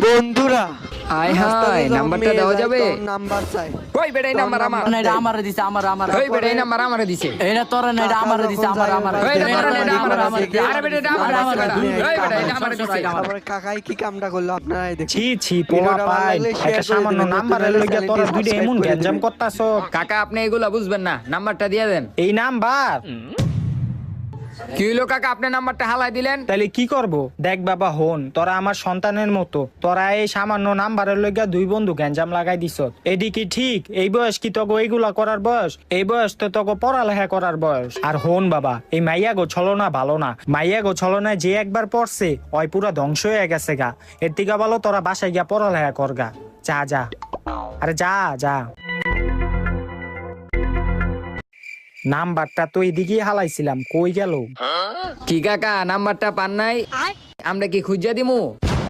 বন্ধুরা high high নাম্বারটা দেওয়া যাবে? নাম্বার চাই। কই বেটা এই নাম্বার আমার। না এটা আমারে দিছে আমার কই বেটা এই নাম্বার আমারে দিছে। এটা তোর না এটা আমারে দিছে আমার কই এটা তোর না এটা আমারে দিছে। আরে বেটা এটা আমারে দিছে বেটা। কই বেটা এটা আমারে দিছে। তারপরে কাকাই কি কামটা করলো আপনারাই দেখুন। ছি ছি পোলা পাই একটা সামান্য নাম্বারের লইয়া তোরা দুইটা এমন গ্যাঞ্জাম করতাছ। কাকা আপনি এগুলা বুঝবেন না, নাম্বারটা দিয়ে দেন। এই নাম্বার কি হলো কাকা আপনি নাম্বারটা হালাই দিলেন? তাহলে কি করব? দেখ বাবা হন, তোরা আমার সন্তানের মতো, তোরা এই সামান্য নাম্বারের লইয়া দুই বন্ধু গ্যাঞ্জাম লাগাই দিছ। এডি কি ঠিক? এই বয়স কি তোকে এইগুলা করার বয়স? এই বয়স তো তোকে পড়ালেখা করার বয়স। আর হন বাবা, এই মাইয়া গো ছলনা ভালো না। মাইয়া গো ছলনায় যে একবার পড়ছে ওই পুরা ধ্বংস হয়ে গেছে গা। এর থেকে ভালো তোরা বাসায় গিয়া পড়ালেখা কর গা। যা যা, আরে যা যা। নাম্বারটা তো এদিকে হালাইছিলাম, কই গেল? কি কাকা নাম্বারটা পান নাই? আমরা কি খুঁজা দিমু?